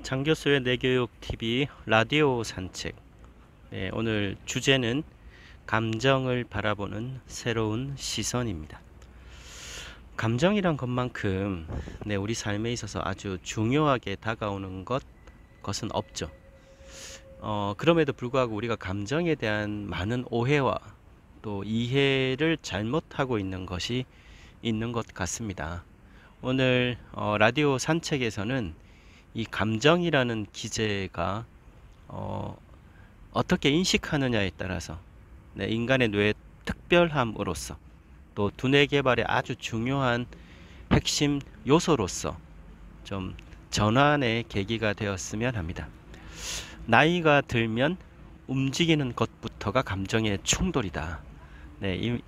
장교수의 내교육TV 라디오 산책. 오늘 주제는 감정을 바라보는 새로운 시선입니다. 감정이란 것만큼 우리 삶에 있어서 아주 중요하게 다가오는 것은 없죠. 그럼에도 불구하고 우리가 감정에 대한 많은 오해와 또 이해를 잘못하고 있는 것이 있는 것 같습니다. 오늘 라디오 산책에서는 이 감정이라는 기제가 어떻게 인식하느냐에 따라서 인간의 뇌의 특별함으로서 또 두뇌 개발에 아주 중요한 핵심 요소로서 좀 전환의 계기가 되었으면 합니다. 나이가 들면 움직이는 것부터가 감정의 충돌이다.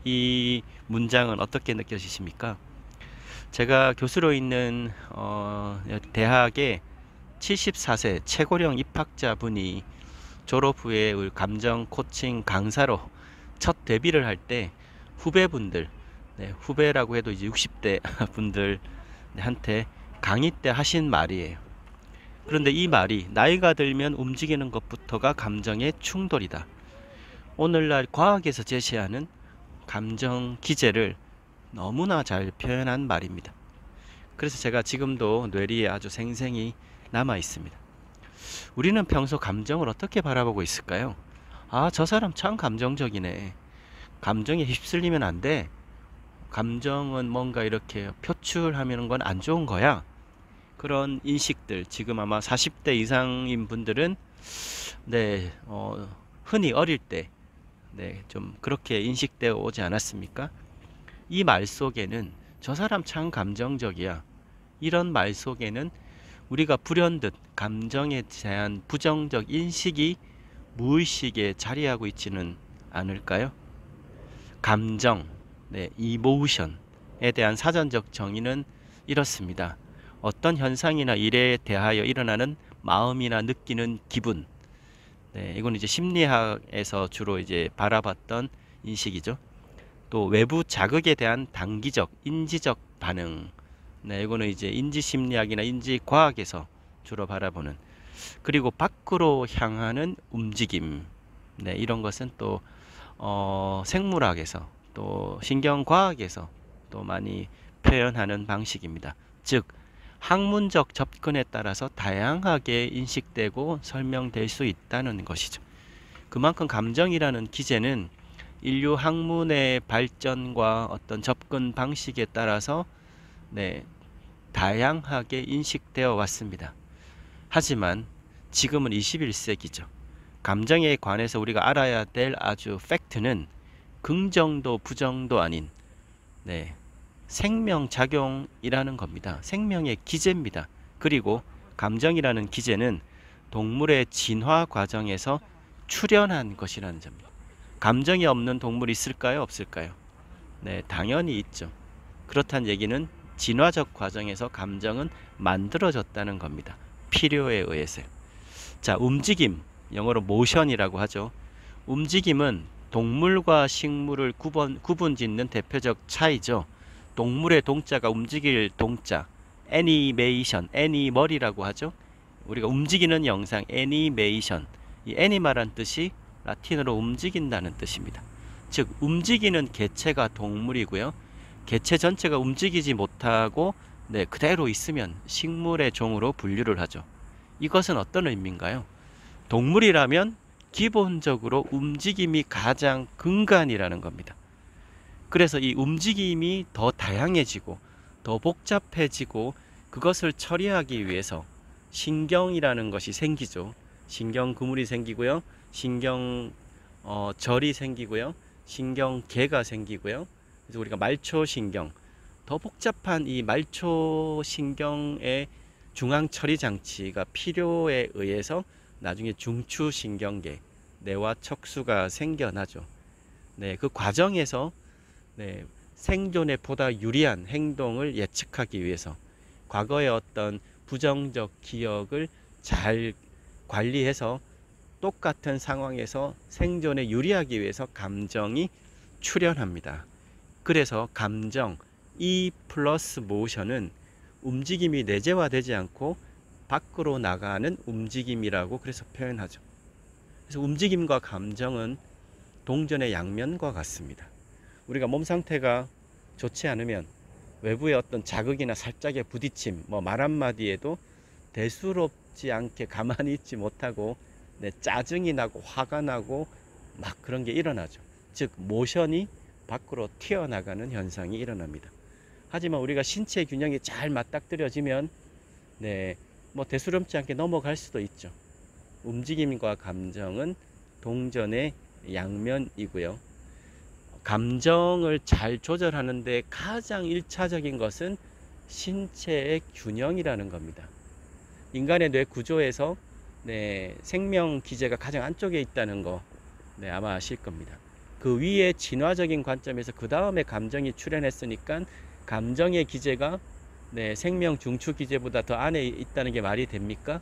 이 문장은 어떻게 느껴지십니까? 제가 교수로 있는 대학에 74세 최고령 입학자분이 졸업 후에 우리 감정 코칭 강사로 첫 데뷔를 할 때 후배분들, 후배라고 해도 이제 60대 분들한테 강의 때 하신 말이에요. 그런데 이 말이 나이가 들면 움직이는 것부터가 감정의 충돌이다. 오늘날 과학에서 제시하는 감정 기제를 너무나 잘 표현한 말입니다. 그래서 제가 지금도 뇌리에 아주 생생히 남아 있습니다. 우리는 평소 감정을 어떻게 바라보고 있을까요? 저 사람 참 감정적이네. 감정에 휩쓸리면 안 돼. 감정은 뭔가 이렇게 표출하면 건 안 좋은 거야. 그런 인식들, 지금 아마 40대 이상인 분들은 흔히 어릴 때 좀 그렇게 인식되어 오지 않았습니까? 이 말 속에는 저 사람 참 감정적이야. 이런 말 속에는 우리가 불현듯 감정에 대한 부정적 인식이 무의식에 자리하고 있지는 않을까요? 감정, 이모션에 대한 사전적 정의는 이렇습니다. 어떤 현상이나 일에 대하여 일어나는 마음이나 느끼는 기분. 이건 이제 심리학에서 주로 이제 바라봤던 인식이죠. 또 외부 자극에 대한 단기적, 인지적 반응. 이거는 이제 인지심리학이나 인지과학에서 주로 바라보는. 그리고 밖으로 향하는 움직임. 이런 것은 또 생물학에서 또 신경과학에서 또 많이 표현하는 방식입니다. 즉 학문적 접근에 따라서 다양하게 인식되고 설명될 수 있다는 것이죠. 그만큼 감정이라는 기제는 인류 학문의 발전과 어떤 접근 방식에 따라서 다양하게 인식되어 왔습니다. 하지만 지금은 21세기죠. 감정에 관해서 우리가 알아야 될 아주 팩트는 긍정도 부정도 아닌 생명작용이라는 겁니다. 생명의 기제입니다. 그리고 감정이라는 기제는 동물의 진화 과정에서 출현한 것이라는 점입니다. 감정이 없는 동물이 있을까요? 없을까요? 당연히 있죠. 그렇다는 얘기는 진화적 과정에서 감정은 만들어졌다는 겁니다. 필요에 의해서요. 자, 움직임, 영어로 모션이라고 하죠. 움직임은 동물과 식물을 구분짓는 대표적 차이죠. 동물의 동자가 움직일 동자, 애니메이션, 애니멀이라고 하죠. 우리가 움직이는 영상, 애니메이션. 이 애니멀한 뜻이 라틴어로 움직인다는 뜻입니다. 즉 움직이는 개체가 동물이고요. 개체 전체가 움직이지 못하고 그대로 있으면 식물의 종으로 분류를 하죠. 이것은 어떤 의미인가요? 동물이라면 기본적으로 움직임이 가장 근간이라는 겁니다. 그래서 이 움직임이 더 다양해지고 더 복잡해지고 그것을 처리하기 위해서 신경이라는 것이 생기죠. 신경 그물이 생기고요. 신경 절이 생기고요. 신경계가 생기고요. 그래서 우리가 말초신경, 더 복잡한 이 말초신경의 중앙 처리 장치가 필요에 의해서 나중에 중추신경계, 뇌와 척수가 생겨나죠. 그 과정에서 생존에 보다 유리한 행동을 예측하기 위해서 과거의 어떤 부정적 기억을 잘 관리해서 똑같은 상황에서 생존에 유리하기 위해서 감정이 출현합니다. 그래서 감정, E 플러스 모션은 움직임이 내재화되지 않고 밖으로 나가는 움직임이라고 그래서 표현하죠. 그래서 움직임과 감정은 동전의 양면과 같습니다. 우리가 몸 상태가 좋지 않으면 외부의 어떤 자극이나 살짝의 부딪힘, 말 한마디에도 대수롭지 않게 가만히 있지 못하고 짜증이 나고 화가 나고 막 그런 게 일어나죠. 즉 모션이 밖으로 튀어나가는 현상이 일어납니다. 하지만 우리가 신체 균형이 잘 맞닥뜨려지면 대수롭지 않게 넘어갈 수도 있죠. 움직임과 감정은 동전의 양면이고요. 감정을 잘 조절하는데 가장 1차적인 것은 신체의 균형이라는 겁니다. 인간의 뇌 구조에서 생명 기제가 가장 안쪽에 있다는 거 아마 아실 겁니다. 그 위에 진화적인 관점에서 그 다음에 감정이 출현했으니까 감정의 기제가 생명 중추 기제보다 더 안에 있다는 게 말이 됩니까?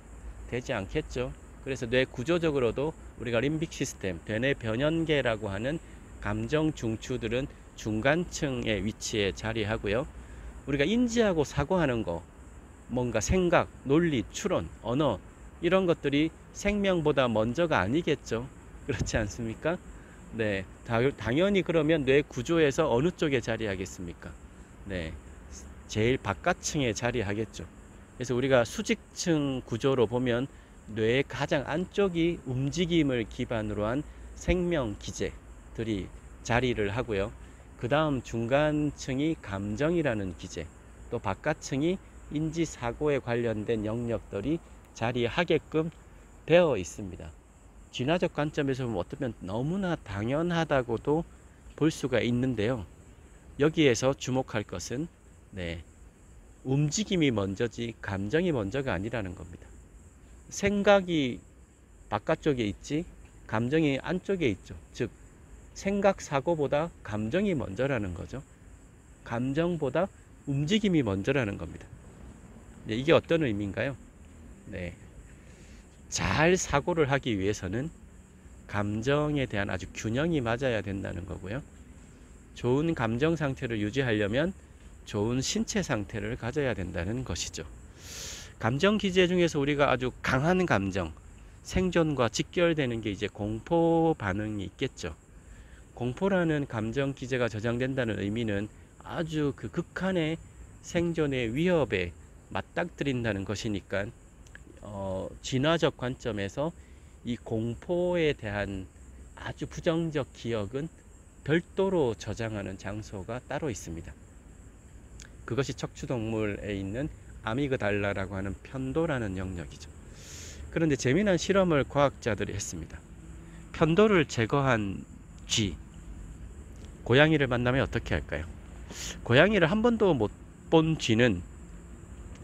되지 않겠죠. 그래서 뇌 구조적으로도 우리가 림빅 시스템, 대뇌 변연계라고 하는 감정 중추들은 중간층의 위치에 자리하고요. 우리가 인지하고 사고하는 거, 뭔가 생각, 논리, 추론, 언어 이런 것들이 생명보다 먼저가 아니겠죠. 그렇지 않습니까? 당연히 그러면 뇌 구조에서 어느 쪽에 자리하겠습니까? 제일 바깥층에 자리하겠죠. 그래서 우리가 수직층 구조로 보면 뇌의 가장 안쪽이 움직임을 기반으로 한 생명 기제들이 자리를 하고요. 그 다음 중간층이 감정이라는 기제, 또 바깥층이 인지 사고에 관련된 영역들이 자리하게끔 되어 있습니다. 진화적 관점에서 보면 어쩌면 너무나 당연하다고도 볼 수가 있는데요. 여기에서 주목할 것은 움직임이 먼저지 감정이 먼저가 아니라는 겁니다. 생각이 바깥쪽에 있지 감정이 안쪽에 있죠. 즉 생각 사고보다 감정이 먼저라는 거죠. 감정보다 움직임이 먼저라는 겁니다. 이게 어떤 의미인가요? 잘 사고를 하기 위해서는 감정에 대한 아주 균형이 맞아야 된다는 거고요. 좋은 감정 상태를 유지하려면 좋은 신체 상태를 가져야 된다는 것이죠. 감정 기제 중에서 우리가 아주 강한 감정, 생존과 직결되는 게 이제 공포 반응이 있겠죠. 공포라는 감정 기제가 저장된다는 의미는 아주 그 극한의 생존의 위협에 맞닥뜨린다는 것이니까 진화적 관점에서 이 공포에 대한 아주 부정적 기억은 별도로 저장하는 장소가 따로 있습니다. 그것이 척추동물에 있는 아미그달라라고 하는 편도라는 영역이죠. 그런데 재미난 실험을 과학자들이 했습니다. 편도를 제거한 쥐, 고양이를 만나면 어떻게 할까요? 고양이를 한 번도 못 본 쥐는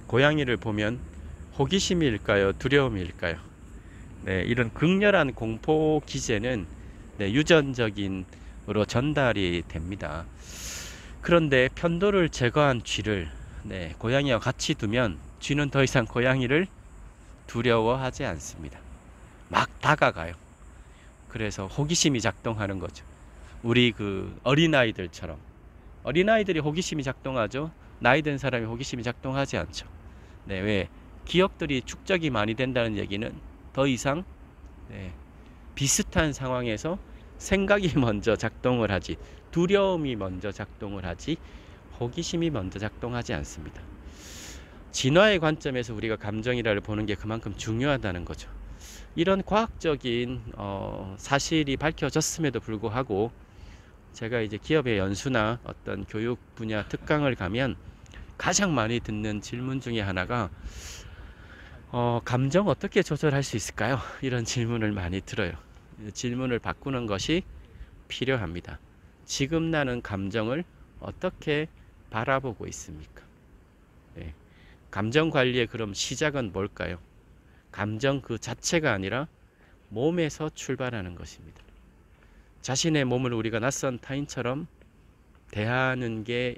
고양이를 보면 호기심일까요? 두려움일까요? 이런 극렬한 공포 기제는 유전적인으로 전달이 됩니다. 그런데 편도를 제거한 쥐를 고양이와 같이 두면 쥐는 더 이상 고양이를 두려워하지 않습니다. 막 다가가요. 그래서 호기심이 작동하는 거죠. 우리 그 어린아이들처럼. 어린아이들이 호기심이 작동하죠. 나이 든 사람이 호기심이 작동하지 않죠. 왜? 기억들이 축적이 많이 된다는 얘기는 더 이상 비슷한 상황에서 생각이 먼저 작동을 하지, 두려움이 먼저 작동을 하지, 호기심이 먼저 작동하지 않습니다. 진화의 관점에서 우리가 감정이라를 보는 게 그만큼 중요하다는 거죠. 이런 과학적인 사실이 밝혀졌음에도 불구하고 제가 이제 기업의 연수나 어떤 교육 분야 특강을 가면 가장 많이 듣는 질문 중에 하나가 감정 어떻게 조절할 수 있을까요? 이런 질문을 많이 들어요. 질문을 바꾸는 것이 필요합니다. 지금 나는 감정을 어떻게 바라보고 있습니까? 감정 관리의 그럼 시작은 뭘까요? 감정 그 자체가 아니라 몸에서 출발하는 것입니다. 자신의 몸을 우리가 낯선 타인처럼 대하는 게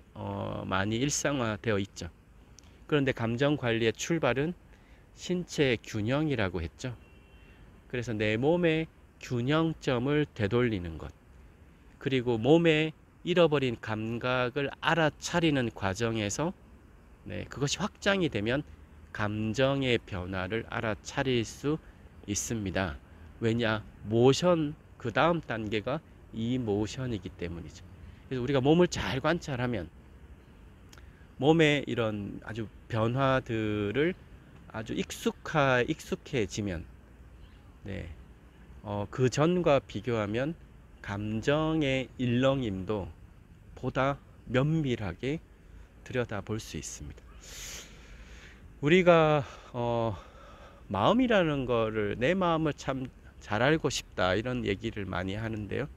많이 일상화되어 있죠. 그런데 감정 관리의 출발은 신체 균형이라고 했죠. 그래서 내 몸의 균형점을 되돌리는 것, 그리고 몸에 잃어버린 감각을 알아차리는 과정에서 그것이 확장이 되면 감정의 변화를 알아차릴 수 있습니다. 왜냐? 모션, 그 다음 단계가 이모션이기 때문이죠. 그래서 우리가 몸을 잘 관찰하면 몸의 이런 아주 변화들을 아주 익숙해지면, 네, 그 전과 비교하면 감정의 일렁임도 보다 면밀하게 들여다볼 수 있습니다. 우리가 마음이라는 거를, 내 마음을 참 잘 알고 싶다, 이런 얘기를 많이 하는데요.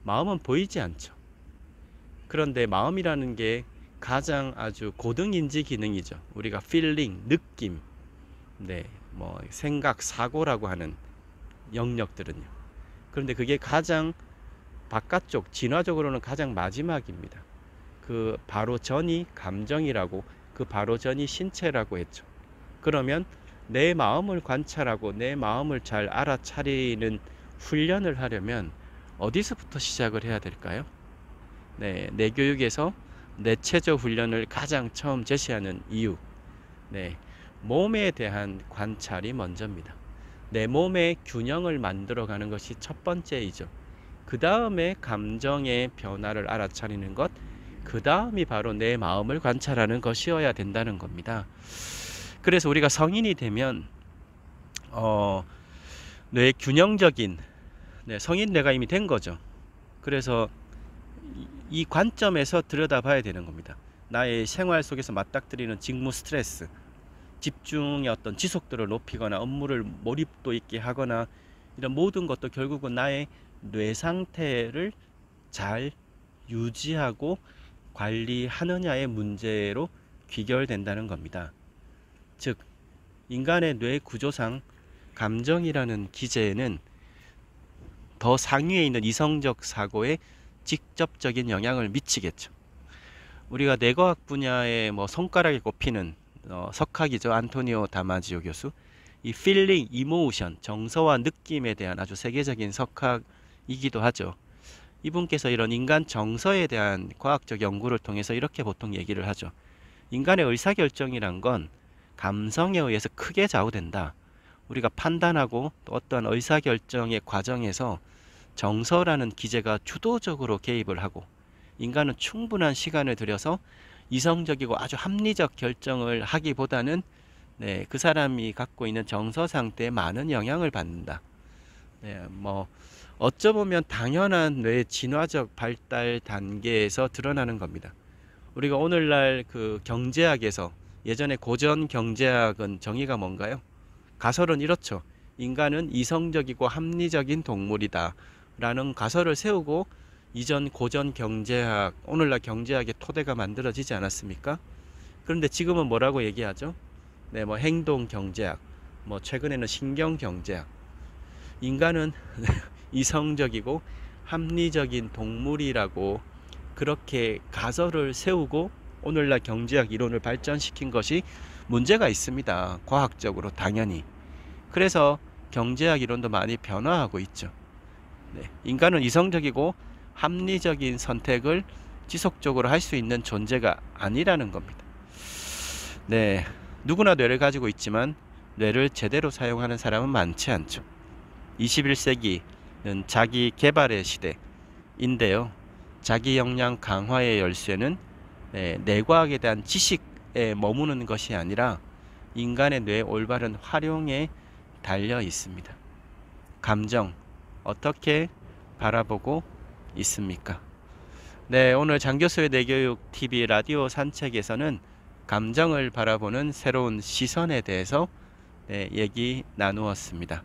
마음은 보이지 않죠. 그런데 마음이라는 게 가장 아주 고등인지 기능이죠. 우리가 feeling, 느낌, 네, 뭐 생각, 사고라고 하는 영역들은요. 그런데 그게 가장 바깥쪽, 진화적으로는 가장 마지막입니다. 그 바로 전이 감정이라고, 그 바로 전이 신체라고 했죠. 그러면 내 마음을 관찰하고 내 마음을 잘 알아차리는 훈련을 하려면 어디서부터 시작을 해야 될까요? 네, 내 교육에서 내체조 훈련을 가장 처음 제시하는 이유, 네, 몸에 대한 관찰이 먼저입니다. 내 몸의 균형을 만들어가는 것이 첫 번째이죠. 그 다음에 감정의 변화를 알아차리는 것, 그 다음이 바로 내 마음을 관찰하는 것이어야 된다는 겁니다. 그래서 우리가 성인이 되면 뇌 균형적인, 네, 성인 뇌가 이미 된 거죠. 그래서 이 관점에서 들여다봐야 되는 겁니다. 나의 생활 속에서 맞닥뜨리는 직무 스트레스, 집중의 어떤 지속도를 높이거나 업무를 몰입도 있게 하거나, 이런 모든 것도 결국은 나의 뇌 상태를 잘 유지하고 관리하느냐의 문제로 귀결된다는 겁니다. 즉, 인간의 뇌 구조상 감정이라는 기제에는 더 상위에 있는 이성적 사고에 직접적인 영향을 미치겠죠. 우리가 뇌과학 분야의 뭐 손가락에 꼽히는 석학이죠. 안토니오 다마지오 교수. 이 feeling, emotion, 정서와 느낌에 대한 아주 세계적인 석학이기도 하죠. 이분께서 이런 인간 정서에 대한 과학적 연구를 통해서 이렇게 보통 얘기를 하죠. 인간의 의사결정이란 건 감성에 의해서 크게 좌우된다. 우리가 판단하고 또 어떤 의사결정의 과정에서 정서라는 기제가 주도적으로 개입을 하고, 인간은 충분한 시간을 들여서 이성적이고 아주 합리적 결정을 하기보다는, 네, 그 사람이 갖고 있는 정서 상태에 많은 영향을 받는다. 네, 뭐 어쩌보면 당연한 뇌 진화적 발달 단계에서 드러나는 겁니다. 우리가 오늘날 그 경제학에서, 예전에 고전 경제학은 정의가 뭔가요? 가설은 이렇죠. 인간은 이성적이고 합리적인 동물이다 라는 가설을 세우고 이전 고전 경제학, 오늘날 경제학의 토대가 만들어지지 않았습니까? 그런데 지금은 뭐라고 얘기하죠? 네, 뭐 행동 경제학, 뭐 최근에는 신경 경제학. 인간은 이성적이고 합리적인 동물이라고 그렇게 가설을 세우고 오늘날 경제학 이론을 발전시킨 것이 문제가 있습니다. 과학적으로 당연히. 그래서 경제학 이론도 많이 변화하고 있죠. 네, 인간은 이성적이고 합리적인 선택을 지속적으로 할 수 있는 존재가 아니라는 겁니다. 네, 누구나 뇌를 가지고 있지만 뇌를 제대로 사용하는 사람은 많지 않죠. 21세기는 자기 개발의 시대인데요. 자기 역량 강화의 열쇠는 뇌과학에 대한 지식에 머무는 것이 아니라 인간의 뇌의 올바른 활용에 달려 있습니다. 감정 어떻게 바라보고 있습니까? 네, 오늘 장교수의 뇌교육 TV 라디오 산책에서는 감정을 바라보는 새로운 시선에 대해서 얘기 나누었습니다.